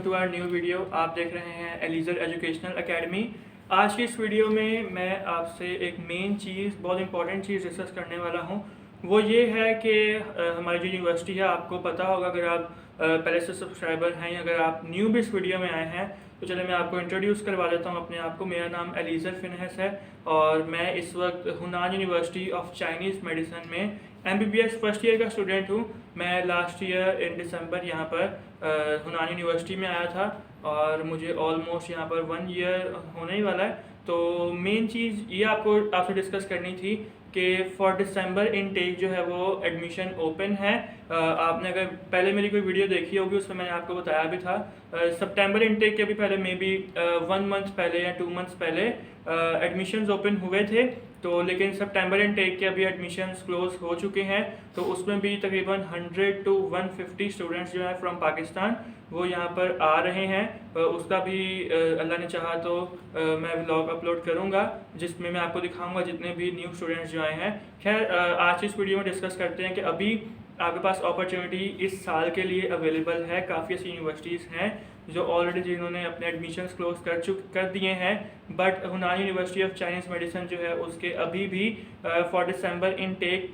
To our new video. आप देख रहे हैं एलिजर एजुकेशनल एकेडमी। आज की इस वीडियो में मैं आपसे एक मेन चीज़, बहुत इंपॉर्टेंट चीज़ डिस्कस करने वाला हूँ। वो ये है कि हमारी जो यूनिवर्सिटी है, आपको पता होगा अगर आप पहले से सब्सक्राइबर हैं या अगर आप न्यू भी इस वीडियो में आए हैं तो चलिए मैं आपको इंट्रोड्यूस करवा देता हूँ अपने आप को। मेरा नाम एलिजर फिनहस है और मैं इस वक्त हुनान यूनिवर्सिटी ऑफ चाइनीज़ मेडिसिन में MBBS फर्स्ट ईयर का स्टूडेंट हूँ। मैं लास्ट ईयर इन दिसंबर यहाँ पर हुनान यूनिवर्सिटी में आया था और मुझे ऑलमोस्ट यहाँ पर 1 ईयर होने ही वाला है। तो मेन चीज़ ये आपसे डिस्कस करनी थी कि फॉर दिसंबर इनटेक जो है वो एडमिशन ओपन है। आपने अगर पहले मेरी कोई वीडियो देखी होगी उसमें मैंने आपको बताया भी था। सितंबर इनटेक के भी पहले मे बी 1 मंथ पहले या 2 मंथ्स पहले एडमिशन्स ओपन हुए थे। तो लेकिन सितंबर इनटेक के अभी एडमिशन्स क्लोज हो चुके हैं। तो उसमें भी तकरीबन 100 to 150 स्टूडेंट्स जो है फ्रॉम पाकिस्तान वो यहाँ पर आ रहे हैं। उसका भी अल्लाह ने चाहा तो मैं व्लॉग अपलोड करूँगा जिसमें मैं आपको दिखाऊंगा जितने भी न्यू स्टूडेंट्स जो आए हैं। खैर आज इस वीडियो में डिस्कस करते हैं कि अभी आपके पास अपॉर्चुनिटी इस साल के लिए अवेलेबल है। काफ़ी ऐसी यूनिवर्सिटीज़ हैं जो ऑलरेडी जिन्होंने अपने एडमिशन्स क्लोज कर दिए हैं, but Hunan university of Chinese medicine जो है उसके अभी भी for December intake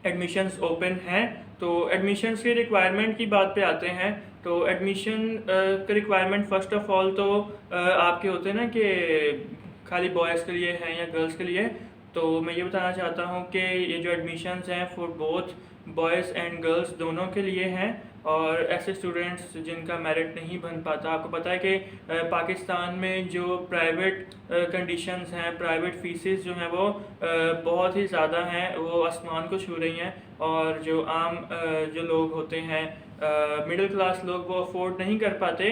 admissions open हैं। तो एडमिशन्स के रिक्वायरमेंट की बात पे आते हैं। तो एडमिशन का रिक्वायरमेंट फ़र्स्ट ऑफ ऑल तो आपके होते हैं ना कि खाली बॉयज़ के लिए हैं या गर्ल्स के लिए। तो मैं ये बताना चाहता हूँ कि ये जो एडमिशन्स हैं for both boys and girls दोनों के लिए हैं। और ऐसे स्टूडेंट्स जिनका मेरिट नहीं बन पाता, आपको पता है कि पाकिस्तान में जो प्राइवेट कंडीशंस हैं, प्राइवेट फीसेस जो हैं वो बहुत ही ज़्यादा हैं, वो आसमान को छू रही हैं। और जो आम जो लोग होते हैं मिडिल क्लास लोग वो अफोर्ड नहीं कर पाते।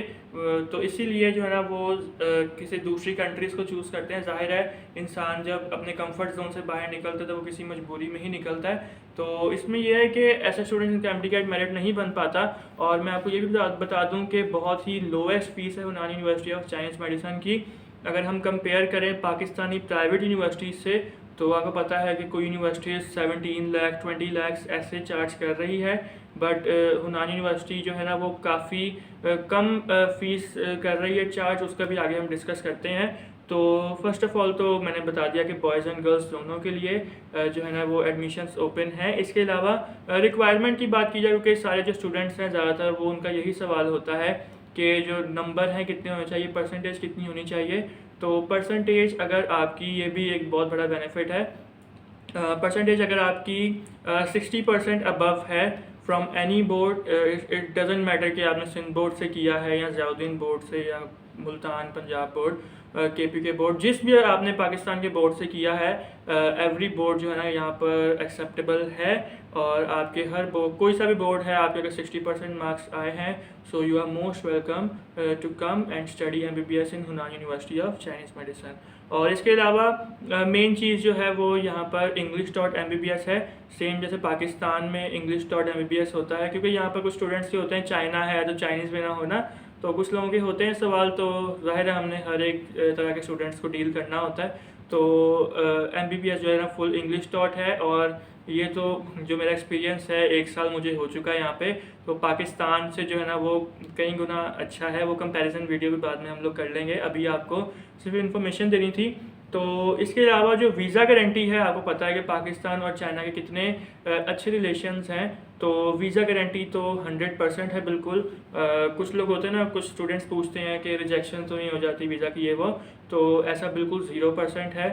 तो इसीलिए जो है ना वो किसी दूसरी कंट्रीज़ को चूज़ करते हैं। ज़ाहिर है इंसान जब अपने कंफर्ट जोन से बाहर निकलता है तो वो किसी मजबूरी में ही निकलता है। तो इसमें यह है कि ऐसे स्टूडेंट का एमडी मेरिट नहीं बन पाता। और मैं आपको ये भी बता दूं कि बहुत ही लोएस्ट फीस है हुनान यूनिवर्सिटी ऑफ चाइनीज़ मेडिसिन की। अगर हम कंपेयर करें पाकिस्तानी प्राइवेट यूनिवर्सिटीज़ से तो आपको पता है कि कोई यूनिवर्सिटीज़ 17 लाख 20 लाख ऐसे चार्ज कर रही है, बट हुनान यूनिवर्सिटी जो है ना वो काफ़ी कम फ़ीस कर रही है चार्ज। उसका भी आगे हम डिस्कस करते हैं। तो फर्स्ट ऑफ़ ऑल तो मैंने बता दिया कि बॉयज़ एंड गर्ल्स दोनों के लिए जो है ना वो एडमिशन्स ओपन है। इसके अलावा रिक्वायरमेंट की बात की जाए, क्योंकि सारे जो स्टूडेंट्स हैं ज़्यादातर वो उनका यही सवाल होता है कि जो नंबर हैं कितने होने चाहिए, परसेंटेज कितनी होनी चाहिए। तो परसेंटेज अगर आपकी, ये भी एक बहुत बड़ा बेनिफिट है, परसेंटेज अगर आपकी 60% अबव है from any board, it doesn't matter कि आपने सिंध बोर्ड से किया है या ज़ियाउद्दीन बोर्ड से या Multan Punjab board, KPK board, जिस भी आपने पाकिस्तान के बोर्ड से किया है, एवरी बोर्ड जो है ना यहाँ पर एक्सेप्टेबल है। और आपके हर बोर्ड, कोई सा भी बोर्ड है, आपके अगर 60% मार्क्स आए हैं, so you are most welcome to come and study MBBS in Hunan university of Chinese medicine. और इसके अलावा मेन चीज़ जो है वो यहाँ पर English.MBBS है। सेम जैसे पाकिस्तान में English.MBBS होता है, क्योंकि यहाँ पर कुछ स्टूडेंट्स के होते हैं चाइना है तो चाइनीज़ में ना होना, तो कुछ लोगों के होते हैं सवाल। तो ज़ाहिर है हमने हर एक तरह के स्टूडेंट्स को डील करना होता है। तो MBBS जो है ना फुल इंग्लिश टॉट है। और ये तो जो मेरा एक्सपीरियंस है 1 साल मुझे हो चुका है यहाँ पे, तो पाकिस्तान से जो है ना वो कई गुना अच्छा है। वो कंपैरिजन वीडियो भी बाद में हम लोग कर लेंगे, अभी आपको सिर्फ इन्फॉर्मेशन देनी थी। तो इसके अलावा जो वीज़ा गारंटी है, आपको पता है कि पाकिस्तान और चाइना के कितने अच्छे रिलेशंस हैं। तो वीज़ा गारंटी तो 100% है बिल्कुल। कुछ लोग होते हैं ना, कुछ स्टूडेंट्स पूछते हैं कि रिजेक्शन तो नहीं हो जाती वीज़ा की, ये वो, तो ऐसा बिल्कुल 0% है।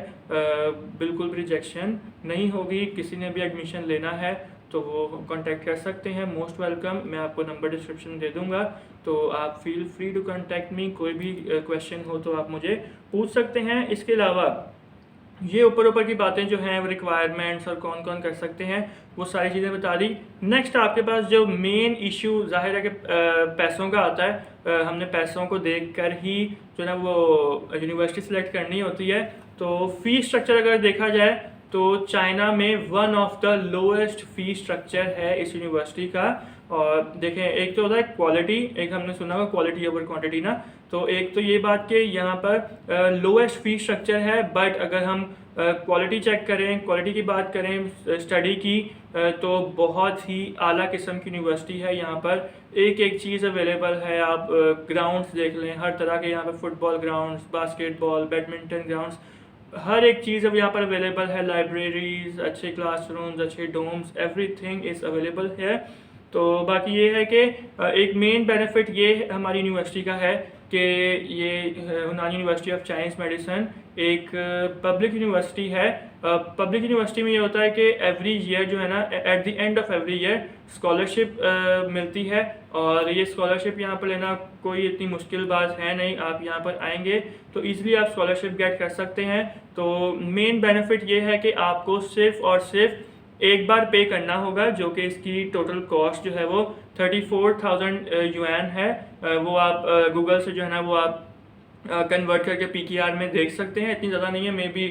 बिल्कुल भी रिजेक्शन नहीं होगी। किसी ने भी एडमिशन लेना है तो वो कांटेक्ट कर सकते हैं, मोस्ट वेलकम। मैं आपको नंबर डिस्क्रिप्शन में दे दूंगा, तो आप feel free to contact me. कोई भी क्वेश्चन हो तो आप मुझे पूछ सकते हैं। इसके अलावा ये ऊपर की बातें जो हैं, रिक्वायरमेंट्स और कौन कौन कर सकते हैं, वो सारी चीज़ें बता दी। नेक्स्ट आपके पास जो मेन इशू ज़ाहिर है कि पैसों का आता है। हमने पैसों को देखकर ही जो है ना वो यूनिवर्सिटी सेलेक्ट करनी होती है। तो फ़ीस स्ट्रक्चर अगर देखा जाए तो चाइना में one of the lowest fee structure है इस यूनिवर्सिटी का। और देखें, एक तो होता है क्वालिटी, एक हमने सुना होगा क्वालिटी ओवर क्वांटिटी ना। तो एक तो ये बात कि यहाँ पर लोएस्ट फी स्ट्रक्चर है, बट अगर हम क्वालिटी चेक करें, क्वालिटी की बात करें स्टडी की, तो बहुत ही आला किस्म की यूनिवर्सिटी है। यहाँ पर एक एक चीज़ अवेलेबल है। आप ग्राउंड्स देख लें, हर तरह के यहाँ पर football grounds, basketball, badminton grounds, हर एक चीज़ अब यहाँ पर अवेलेबल है। लाइब्रेरीज, अच्छे क्लासरूम्स, अच्छे डोम्स, एवरीथिंग इज़ अवेलेबल है। तो बाकी ये है कि एक मेन बेनिफिट ये हमारी यूनिवर्सिटी का है कि ये यूनानी यूनिवर्सिटी ऑफ चाइनीज़ मेडिसिन एक पब्लिक यूनिवर्सिटी है। पब्लिक यूनिवर्सिटी में ये होता है कि एवरी ईयर जो है ना, at the end of every year scholarship मिलती है, और ये स्कॉलरशिप यहाँ पर लेना कोई इतनी मुश्किल बात है नहीं। आप यहाँ पर आएंगे तो ईज़िली आप स्कॉलरशिप गेट कर सकते हैं। तो मेन बेनिफिट ये है कि आपको सिर्फ और सिर्फ एक बार पे करना होगा, जो कि इसकी टोटल कॉस्ट जो है वो 34,000 युआन है। वो आप गूगल से जो है ना वो आप कन्वर्ट करके PKR में देख सकते हैं। इतनी ज़्यादा नहीं है, मे बी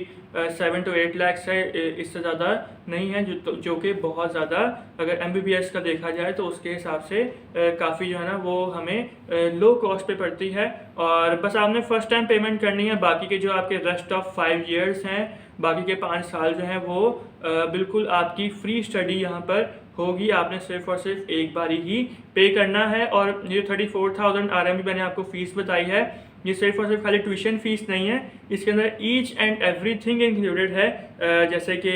7 to 8 lakhs है, इससे ज़्यादा नहीं है, जो कि बहुत ज़्यादा अगर MBBS का देखा जाए तो उसके हिसाब से काफ़ी जो है ना वो हमें लो कॉस्ट पे पड़ती है। और बस आपने फ़र्स्ट टाइम पेमेंट करनी है, बाकी के जो आपके रेस्ट ऑफ 5 years हैं, बाकी के 5 साल जो हैं वो बिल्कुल आपकी फ्री स्टडी यहाँ पर होगी। आपने सिर्फ और सिर्फ एक बारी ही पे करना है। और ये 34,000 RMB मैंने आपको फ़ीस बताई है, ये सिर्फ और सिर्फ खाली ट्यूशन फीस नहीं है, इसके अंदर ईच एंड एवरीथिंग इंक्लूडेड है। जैसे कि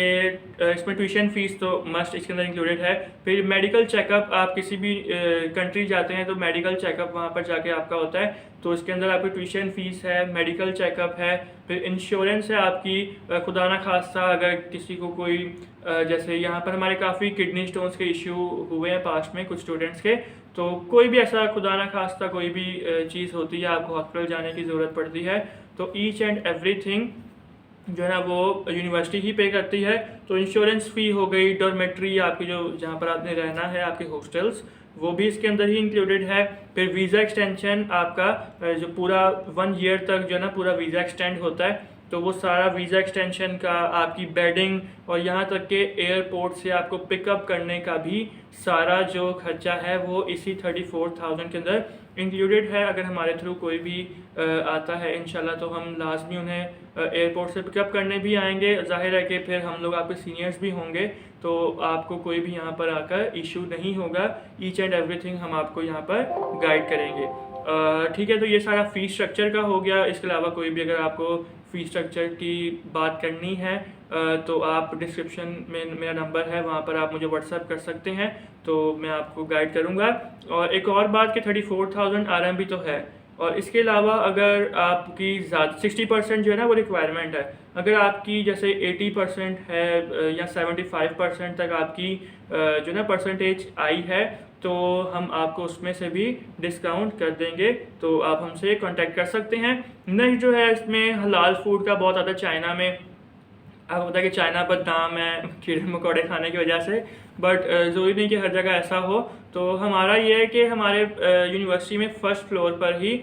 इसमें ट्यूशन फीस तो मस्ट इसके अंदर इंक्लूडेड है। फिर मेडिकल चेकअप, आप किसी भी कंट्री जाते हैं तो मेडिकल चेकअप वहाँ पर जाके आपका होता है, तो इसके अंदर आपकी ट्यूशन फीस है, मेडिकल चेकअप है, फिर इंश्योरेंस है आपकी। खुदा ना खास्ता अगर किसी को कोई जैसे यहाँ पर हमारे काफ़ी किडनी स्टोन्स के इशू हुए हैं पास्ट में कुछ स्टूडेंट्स के, तो कोई भी ऐसा खुदा ना खास्ता कोई भी चीज़ होती है, आपको हॉस्पिटल जाने की ज़रूरत पड़ती है, तो ईच एंड एवरीथिंग जो है ना वो यूनिवर्सिटी ही पे करती है। तो इंश्योरेंस फ़ी हो गई, डॉर्मेट्री आपकी जो जहाँ पर आपने रहना है, आपके हॉस्टल्स, वो भी इसके अंदर ही इंक्लूडेड है। फिर वीज़ा एक्सटेंशन आपका जो पूरा 1 year तक जो है ना पूरा वीज़ा एक्सटेंड होता है, तो वो सारा वीज़ा एक्सटेंशन का, आपकी बेडिंग और यहाँ तक के एयरपोर्ट से आपको पिकअप करने का भी सारा जो खर्चा है वो इसी 34,000 के अंदर इंक्लूडेड है। अगर हमारे थ्रू कोई भी आता है इंशाल्लाह तो हम लाजमी उन्हें एयरपोर्ट से पिकअप करने भी आएंगे। जाहिर है कि फिर हम लोग आपके सीनियर्स भी होंगे, तो आपको कोई भी यहाँ पर आकर इशू नहीं होगा। ईच एंड एवरीथिंग हम आपको यहाँ पर गाइड करेंगे। ठीक है, तो ये सारा फ़ीस स्ट्रक्चर का हो गया। इसके अलावा कोई भी अगर आपको फ़ीस स्ट्रक्चर की बात करनी है तो आप डिस्क्रिप्शन में मेरा नंबर है, वहाँ पर आप मुझे व्हाट्सएप कर सकते हैं, तो मैं आपको गाइड करूँगा। और एक और बात कि 34,000 RMB तो है, और इसके अलावा अगर आपकी 60% जो है ना वो रिक्वायरमेंट है। अगर आपकी जैसे 80% है या 75% तक आपकी जो ना परसेंटेज आई है, तो हम आपको उसमें से भी डिस्काउंट कर देंगे, तो आप हमसे कांटेक्ट कर सकते हैं। नेक्स्ट जो है इसमें हलाल फूड का बहुत ज़्यादा चाइना में आपको पता है कि चाइना पर दाम है कीड़े मकोड़े खाने की वजह से, बट ज़रूरी नहीं कि हर जगह ऐसा हो। तो हमारा ये है कि हमारे यूनिवर्सिटी में फ़र्स्ट फ्लोर पर ही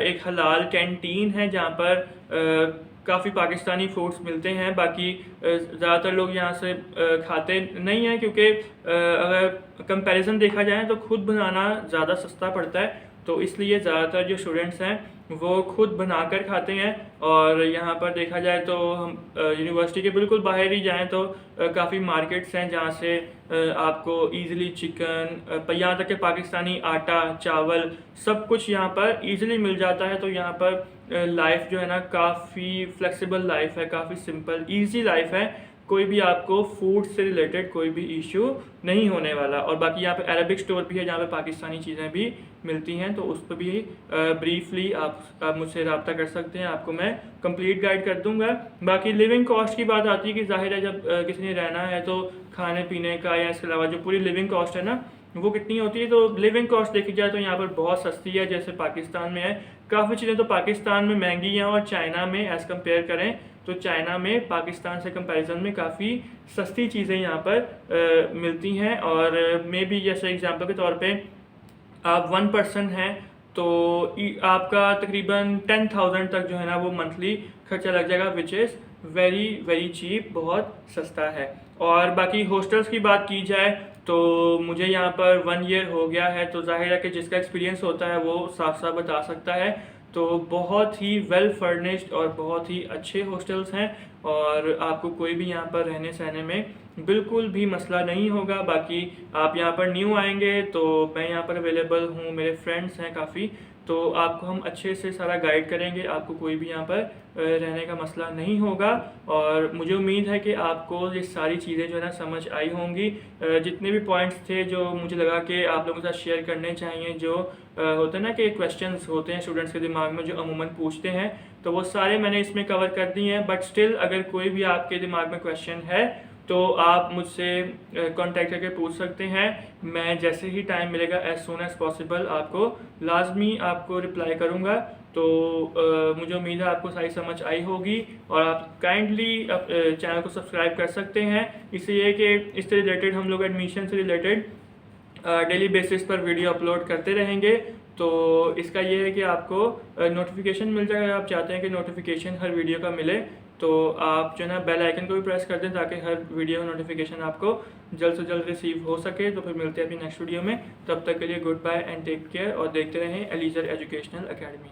एक हलाल कैंटीन है, जहाँ पर काफ़ी पाकिस्तानी फूड्स मिलते हैं। बाकी ज़्यादातर लोग यहाँ से खाते नहीं हैं, क्योंकि अगर कंपैरिजन देखा जाए तो खुद बनाना ज़्यादा सस्ता पड़ता है, तो इसलिए ज़्यादातर जो स्टूडेंट्स हैं वो खुद बनाकर खाते हैं। और यहाँ पर देखा जाए तो हम यूनिवर्सिटी के बिल्कुल बाहर ही जाएं तो काफ़ी मार्केट्स हैं जहाँ से आपको इजीली चिकन यहाँ तक के पाकिस्तानी आटा, चावल, सब कुछ यहाँ पर इजीली मिल जाता है। तो यहाँ पर लाइफ जो है ना काफ़ी फ्लेक्सिबल लाइफ है, काफ़ी सिंपल इजी लाइफ है, कोई भी आपको फूड से रिलेटेड कोई भी इशू नहीं होने वाला। और बाकी यहाँ पे अरबिक स्टोर भी है जहाँ पे पाकिस्तानी चीज़ें भी मिलती हैं, तो उस पर भी ब्रीफली आप मुझसे रब्ता कर सकते हैं, आपको मैं कंप्लीट गाइड कर दूंगा। बाकी लिविंग कॉस्ट की बात आती है कि जाहिर है जब किसी ने रहना है तो खाने पीने का या इसके अलावा जो पूरी लिविंग कॉस्ट है ना वो कितनी होती है। तो लिविंग कॉस्ट देखी जाए तो यहाँ पर बहुत सस्ती है, जैसे पाकिस्तान में है। काफ़ी चीज़ें तो पाकिस्तान में महंगी हैं और चाइना में एज़ कम्पेयर करें तो चाइना में पाकिस्तान से कंपैरिजन में काफ़ी सस्ती चीज़ें यहाँ पर मिलती हैं। और मे बी जैसे एग्जांपल के तौर पे आप 1 पर्सन हैं तो आपका तकरीबन 10,000 तक जो है ना वो मंथली खर्चा लग जाएगा, which is very very cheap, बहुत सस्ता है। और बाकी हॉस्टल्स की बात की जाए तो मुझे यहाँ पर 1 year हो गया है, तो जाहिर है कि जिसका एक्सपीरियंस होता है वो साफ साफ बता सकता है। तो तो बहुत ही वेल फर्निश्ड और बहुत ही अच्छे हॉस्टल्स हैं और आपको कोई भी यहाँ पर रहने सहने में बिल्कुल भी मसला नहीं होगा। बाकी आप यहाँ पर न्यू आएंगे तो मैं यहाँ पर अवेलेबल हूँ, मेरे फ्रेंड्स हैं काफ़ी, तो आपको हम अच्छे से सारा गाइड करेंगे, आपको कोई भी यहाँ पर रहने का मसला नहीं होगा। और मुझे उम्मीद है कि आपको ये सारी चीज़ें जो है ना समझ आई होंगी। जितने भी पॉइंट्स थे जो मुझे लगा कि आप लोगों के साथ शेयर करने चाहिए, जो होते हैं ना कि क्वेश्चंस होते हैं स्टूडेंट्स के दिमाग में जो अमूमन पूछते हैं, तो वो सारे मैंने इसमें कवर कर दिए हैं। बट स्टिल अगर कोई भी आपके दिमाग में क्वेश्चन है तो आप मुझसे कांटेक्ट करके पूछ सकते हैं। मैं जैसे ही टाइम मिलेगा एज सुन एज पॉसिबल आपको लाजमी आपको रिप्लाई करूँगा। तो मुझे उम्मीद है आपको सारी समझ आई होगी और आप काइंडली चैनल को सब्सक्राइब कर सकते हैं। इसलिए कि इससे रिलेटेड हम लोग एडमिशन से रिलेटेड डेली बेसिस पर वीडियो अपलोड करते रहेंगे। तो इसका ये है कि आपको नोटिफिकेशन मिल जाएगा। आप चाहते हैं कि नोटिफिकेशन हर वीडियो का मिले तो आप जो है ना बेल आइकन को भी प्रेस कर दें ताकि हर वीडियो का नोटिफिकेशन आपको जल्द से जल्द रिसीव हो सके। तो फिर मिलते हैं अपनी नेक्स्ट वीडियो में, तब तक के लिए goodbye and take care और देखते रहें एलीजर एजुकेशनल अकेडमी।